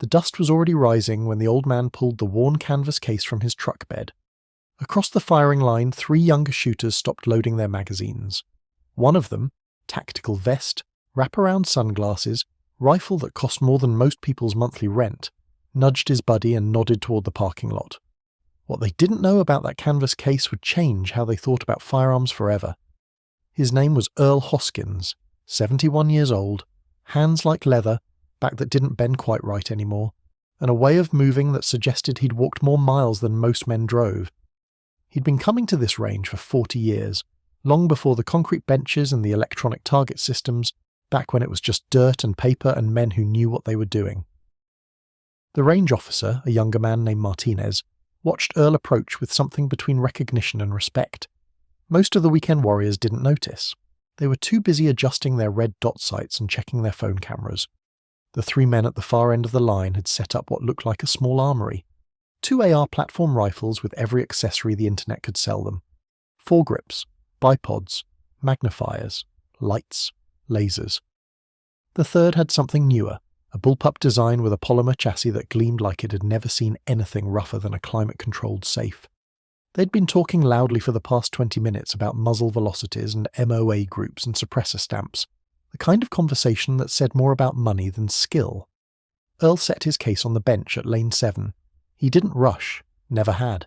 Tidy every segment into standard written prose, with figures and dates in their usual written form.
The dust was already rising when the old man pulled the worn canvas case from his truck bed. Across the firing line, 3 younger shooters stopped loading their magazines. One of them, tactical vest, wraparound sunglasses, rifle that cost more than most people's monthly rent, nudged his buddy and nodded toward the parking lot. What they didn't know about that canvas case would change how they thought about firearms forever. His name was Earl Hoskins, 71 years old, hands like leather, back that didn't bend quite right anymore, and a way of moving that suggested he'd walked more miles than most men drove. He'd been coming to this range for 40 years, long before the concrete benches and the electronic target systems, back when it was just dirt and paper and men who knew what they were doing. The range officer, a younger man named Martinez, watched Earl approach with something between recognition and respect. Most of the weekend warriors didn't notice. They were too busy adjusting their red dot sights and checking their phone cameras. The 3 men at the far end of the line had set up what looked like a small armory. 2 AR platform rifles with every accessory the internet could sell them. Foregrips, bipods, magnifiers, lights, lasers. The third had something newer, a bullpup design with a polymer chassis that gleamed like it had never seen anything rougher than a climate-controlled safe. They'd been talking loudly for the past 20 minutes about muzzle velocities and MOA groups and suppressor stamps, the kind of conversation that said more about money than skill. Earl set his case on the bench at lane 7. He didn't rush, never had.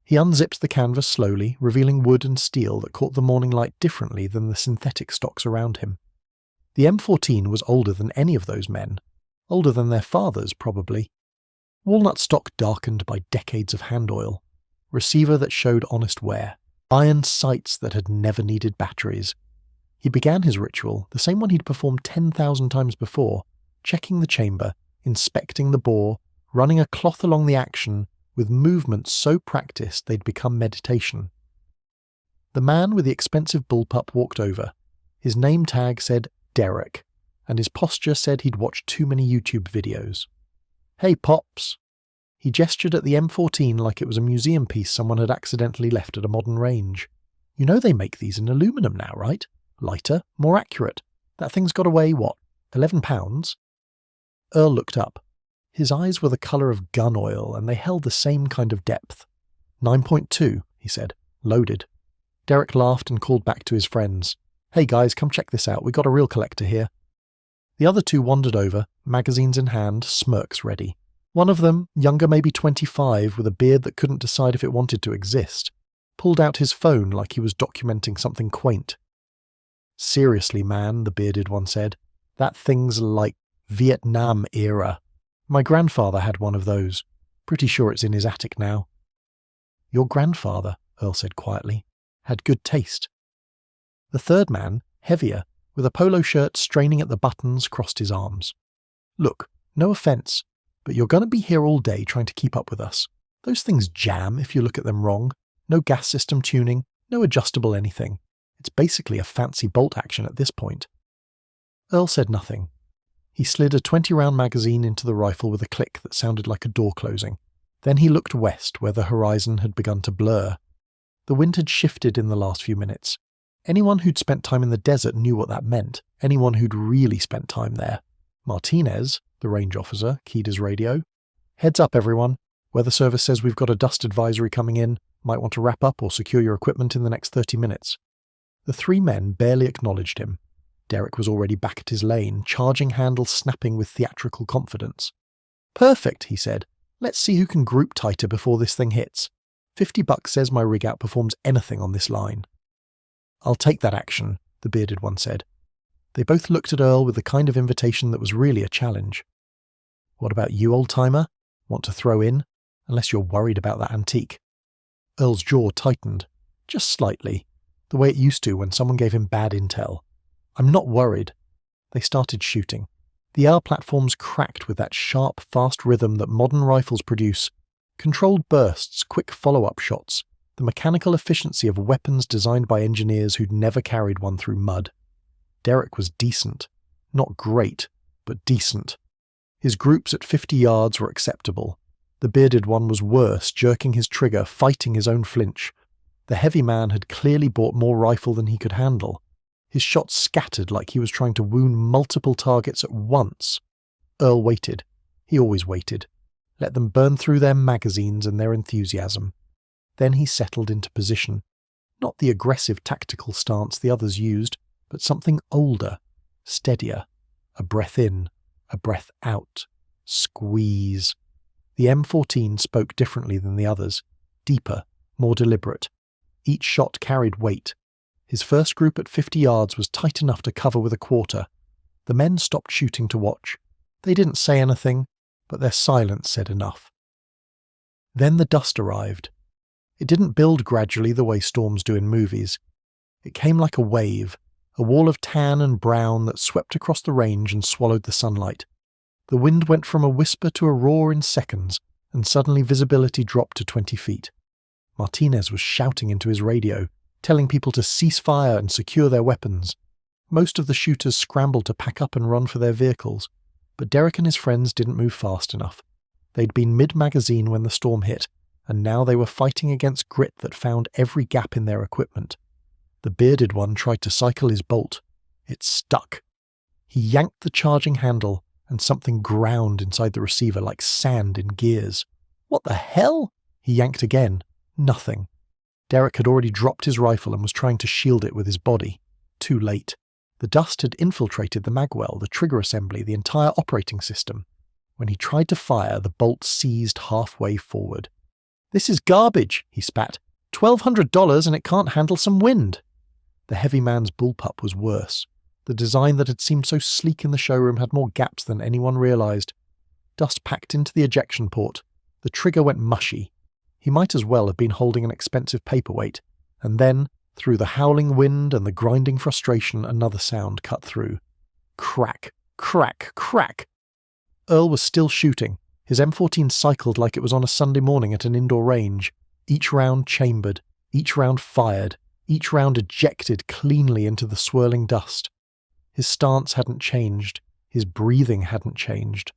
He unzipped the canvas slowly, revealing wood and steel that caught the morning light differently than the synthetic stocks around him. The M14 was older than any of those men. Older than their fathers, probably. Walnut stock darkened by decades of hand oil. Receiver that showed honest wear. Iron sights that had never needed batteries. He began his ritual, the same one he'd performed 10,000 times before, checking the chamber, inspecting the bore, running a cloth along the action, with movements so practiced they'd become meditation. The man with the expensive bullpup walked over. His name tag said Derek, and his posture said he'd watched too many YouTube videos. "Hey, Pops." He gestured at the M14 like it was a museum piece someone had accidentally left at a modern range. "You know they make these in aluminum now, right? Lighter, more accurate. That thing's got away, what, 11 pounds? Earl looked up. His eyes were the colour of gun oil, and they held the same kind of depth. 9.2, he said. Loaded. Derek laughed and called back to his friends. "Hey guys, come check this out. We got a real collector here." The other 2 wandered over, magazines in hand, smirks ready. One of them, younger maybe 25, with a beard that couldn't decide if it wanted to exist, pulled out his phone like he was documenting something quaint. "Seriously, man," the bearded one said. "That thing's like Vietnam era. My grandfather had one of those. Pretty sure it's in his attic now." "Your grandfather," Earl said quietly, "had good taste." The third man, heavier, with a polo shirt straining at the buttons, crossed his arms. "Look, no offence, but you're going to be here all day trying to keep up with us. Those things jam if you look at them wrong. No gas system tuning, no adjustable anything. It's basically a fancy bolt action at this point." Earl said nothing. He slid a 20-round magazine into the rifle with a click that sounded like a door closing. Then he looked west, where the horizon had begun to blur. The wind had shifted in the last few minutes. Anyone who'd spent time in the desert knew what that meant. Anyone who'd really spent time there. Martinez, the range officer, keyed his radio. "Heads up, everyone. Weather service says we've got a dust advisory coming in. Might want to wrap up or secure your equipment in the next 30 minutes. The 3 men barely acknowledged him. Derek was already back at his lane, charging handle snapping with theatrical confidence. "Perfect," he said. "Let's see who can group tighter before this thing hits. $50 says my rig outperforms anything on this line." "I'll take that action," the bearded one said. They both looked at Earl with the kind of invitation that was really a challenge. "What about you, old-timer? Want to throw in? Unless you're worried about that antique." Earl's jaw tightened. Just slightly. The way it used to when someone gave him bad intel. "I'm not worried." They started shooting. The AR platforms cracked with that sharp, fast rhythm that modern rifles produce. Controlled bursts, quick follow-up shots. The mechanical efficiency of weapons designed by engineers who'd never carried one through mud. Derek was decent. Not great, but decent. His groups at 50 yards were acceptable. The bearded one was worse, jerking his trigger, fighting his own flinch. The heavy man had clearly bought more rifle than he could handle. His shots scattered like he was trying to wound multiple targets at once. Earl waited. He always waited. Let them burn through their magazines and their enthusiasm. Then he settled into position. Not the aggressive tactical stance the others used, but something older, steadier. A breath in, a breath out. Squeeze. The M14 spoke differently than the others. Deeper, more deliberate. Each shot carried weight. His first group at 50 yards was tight enough to cover with a quarter. The men stopped shooting to watch. They didn't say anything, but their silence said enough. Then the dust arrived. It didn't build gradually the way storms do in movies. It came like a wave, a wall of tan and brown that swept across the range and swallowed the sunlight. The wind went from a whisper to a roar in seconds, and suddenly visibility dropped to 20 feet. Martinez was shouting into his radio, telling people to cease fire and secure their weapons. Most of the shooters scrambled to pack up and run for their vehicles, but Derek and his friends didn't move fast enough. They'd been mid-magazine when the storm hit, and now they were fighting against grit that found every gap in their equipment. The bearded one tried to cycle his bolt. It stuck. He yanked the charging handle, and something ground inside the receiver like sand in gears. What the hell? He yanked again. Nothing. Derek had already dropped his rifle and was trying to shield it with his body. Too late. The dust had infiltrated the magwell, the trigger assembly, the entire operating system. When he tried to fire, the bolt seized halfway forward. "This is garbage," he spat. $1,200 and it can't handle some wind." The heavy man's bullpup was worse. The design that had seemed so sleek in the showroom had more gaps than anyone realized. Dust packed into the ejection port. The trigger went mushy. He might as well have been holding an expensive paperweight. And then, through the howling wind and the grinding frustration, another sound cut through. Crack, crack, crack. Earl was still shooting. His M14 cycled like it was on a Sunday morning at an indoor range. Each round chambered, each round fired, each round ejected cleanly into the swirling dust. His stance hadn't changed. His breathing hadn't changed.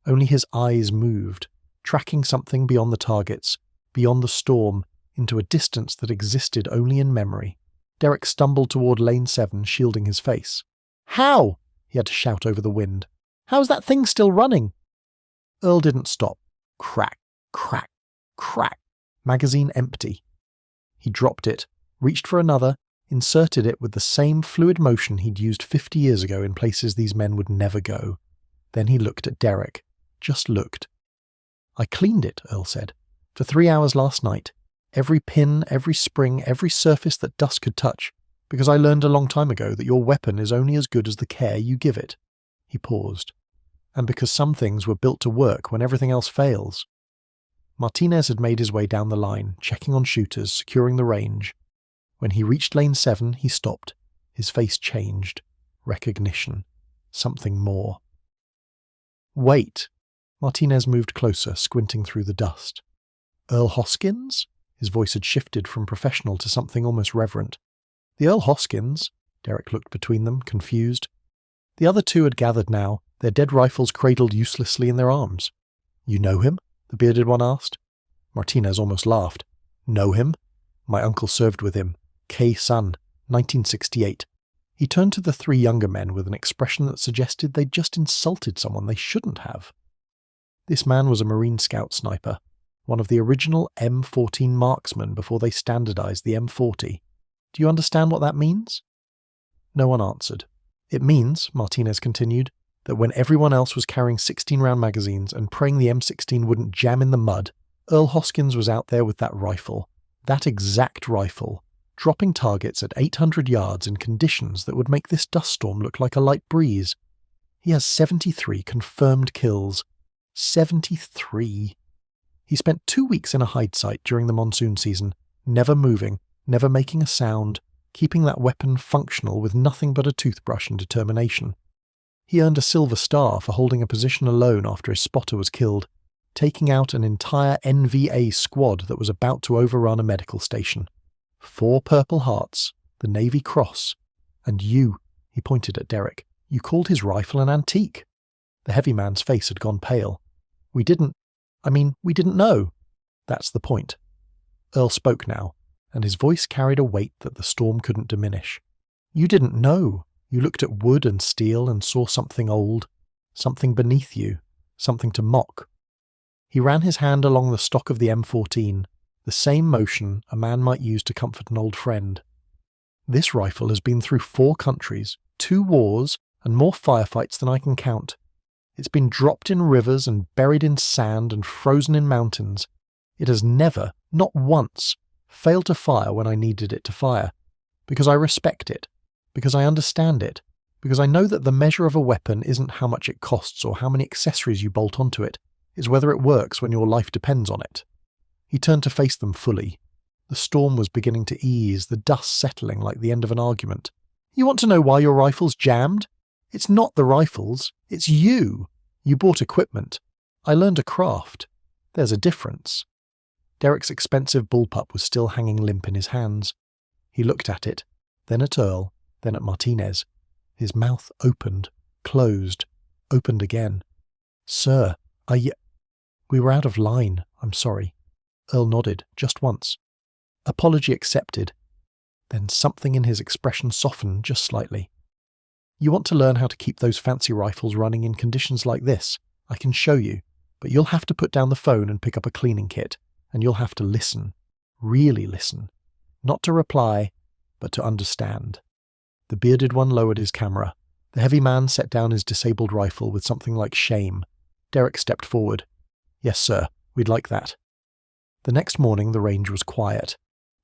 Only his eyes moved, tracking something beyond the targets, beyond the storm, into a distance that existed only in memory. Derek stumbled toward Lane 7, shielding his face. "How?" he had to shout over the wind. "How's that thing still running?" Earl didn't stop. Crack, crack, crack. Magazine empty. He dropped it, reached for another, inserted it with the same fluid motion he'd used 50 years ago in places these men would never go. Then he looked at Derek. Just looked. "I cleaned it," Earl said. "For 3 hours last night. Every pin, every spring, every surface that dust could touch, because I learned a long time ago that your weapon is only as good as the care you give it." He paused. "And because some things were built to work when everything else fails." Martinez had made his way down the line, checking on shooters, securing the range. When he reached Lane 7, he stopped. His face changed. Recognition. Something more. "Wait." Martinez moved closer, squinting through the dust. "Earl Hoskins?" His voice had shifted from professional to something almost reverent. "The Earl Hoskins?" Derek looked between them, confused. The other two had gathered now, their dead rifles cradled uselessly in their arms. "You know him?" the bearded one asked. Martinez almost laughed. "Know him? My uncle served with him. K-Sun, 1968. He turned to the three younger men with an expression that suggested they'd just insulted someone they shouldn't have. This man was a Marine Scout sniper, one of the original M14 marksmen before they standardized the M40. Do you understand what that means? No one answered. "It means," Martinez continued, "that when everyone else was carrying 16-round magazines and praying the M16 wouldn't jam in the mud, Earl Hoskins was out there with that rifle, that exact rifle, dropping targets at 800 yards in conditions that would make this dust storm look like a light breeze. He has 73 confirmed kills. 73. He spent 2 weeks in a hide site during the monsoon season, never moving, never making a sound, keeping that weapon functional with nothing but a toothbrush and determination. He earned a Silver Star for holding a position alone after his spotter was killed, taking out an entire NVA squad that was about to overrun a medical station. 4 Purple Hearts, the Navy Cross, and you," he pointed at Derek, "you called his rifle an antique." The heavy man's face had gone pale. We didn't know. That's the point." Earl spoke now, and his voice carried a weight that the storm couldn't diminish. "You didn't know. You looked at wood and steel and saw something old, something beneath you. something to mock. He ran his hand along the stock of the M14, the same motion a man might use to comfort an old friend. This rifle has been through 4 countries, 2 wars, and more firefights than I can count. It's been dropped in rivers and buried in sand and frozen in mountains. It has never, not once, failed to fire when I needed it to fire, because I respect it, because I understand it, because I know that the measure of a weapon isn't how much it costs or how many accessories you bolt onto it, it's whether it works when your life depends on it. He turned to face them fully. The storm was beginning to ease, the dust settling like the end of an argument. You want to know why your rifle's jammed? It's not the rifles, it's you. You bought equipment. I learned a craft. There's a difference. Derek's expensive bullpup was still hanging limp in his hands. He looked at it, then at Earl, then at Martinez. His mouth opened, closed, opened again. Sir, We were out of line, I'm sorry. Earl nodded, just once. Apology accepted. Then something in his expression softened just slightly. You want to learn how to keep those fancy rifles running in conditions like this? I can show you, but you'll have to put down the phone and pick up a cleaning kit, and you'll have to listen. Really listen. Not to reply, but to understand. The bearded one lowered his camera. The heavy man set down his disabled rifle with something like shame. Derek stepped forward. Yes, sir, we'd like that. The next morning the range was quiet.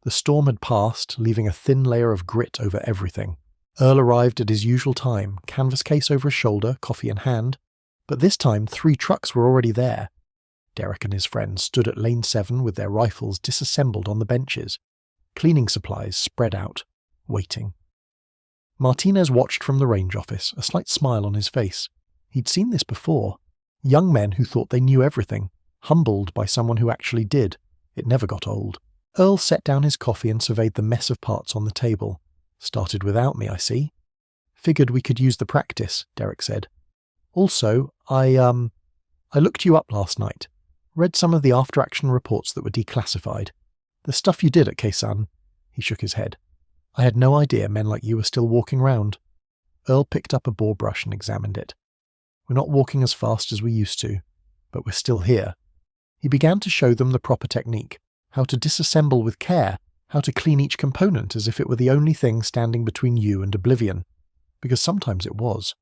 The storm had passed, leaving a thin layer of grit over everything. Earl arrived at his usual time, canvas case over his shoulder, coffee in hand. But this time 3 trucks were already there. Derek and his friends stood at lane 7 with their rifles disassembled on the benches. Cleaning supplies spread out, waiting. Martinez watched from the range office, a slight smile on his face. He'd seen this before. Young men who thought they knew everything, humbled by someone who actually did. It never got old. Earl set down his coffee and surveyed the mess of parts on the table. Started without me, I see. Figured we could use the practice, Derek said. Also, I looked you up last night. Read some of the after-action reports that were declassified. The stuff you did at Kaisan. He shook his head. I had no idea men like you were still walking round. Earl picked up a bore brush and examined it. We're not walking as fast as we used to, but we're still here. He began to show them the proper technique, how to disassemble with care, how to clean each component as if it were the only thing standing between you and oblivion, because sometimes it was.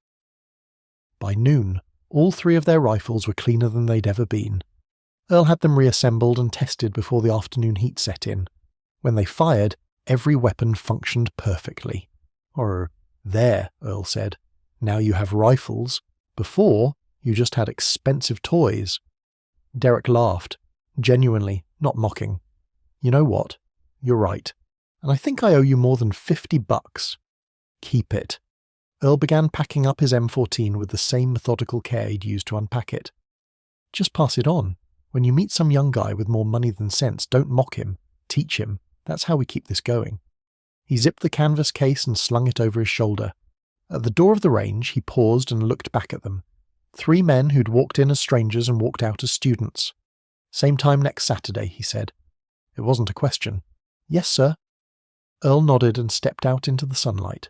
By noon, all 3 of their rifles were cleaner than they'd ever been. Earl had them reassembled and tested before the afternoon heat set in. When they fired, every weapon functioned perfectly. There, Earl said. Now you have rifles. Before, you just had expensive toys. Derek laughed, genuinely, not mocking. You know what? You're right. And I think I owe you more than $50. Keep it. Earl began packing up his M14 with the same methodical care he'd used to unpack it. Just pass it on. When you meet some young guy with more money than sense, don't mock him. Teach him. That's how we keep this going. He zipped the canvas case and slung it over his shoulder. At the door of the range, he paused and looked back at them. 3 men who'd walked in as strangers and walked out as students. Same time next Saturday, he said. It wasn't a question. Yes, sir. Earl nodded and stepped out into the sunlight.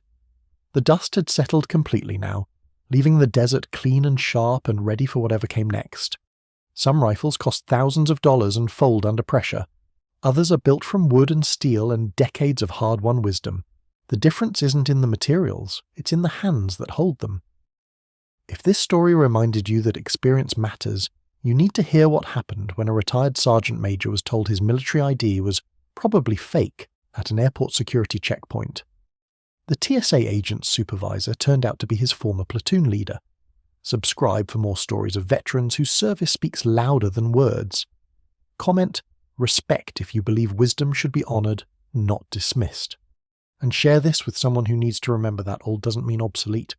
The dust had settled completely now, leaving the desert clean and sharp and ready for whatever came next. Some rifles cost thousands of dollars and fold under pressure. Others are built from wood and steel and decades of hard-won wisdom. The difference isn't in the materials, it's in the hands that hold them. If this story reminded you that experience matters, you need to hear what happened when a retired sergeant major was told his military ID was probably fake at an airport security checkpoint. The TSA agent's supervisor turned out to be his former platoon leader. Subscribe for more stories of veterans whose service speaks louder than words. Comment, respect if you believe wisdom should be honoured, not dismissed. And share this with someone who needs to remember that old doesn't mean obsolete.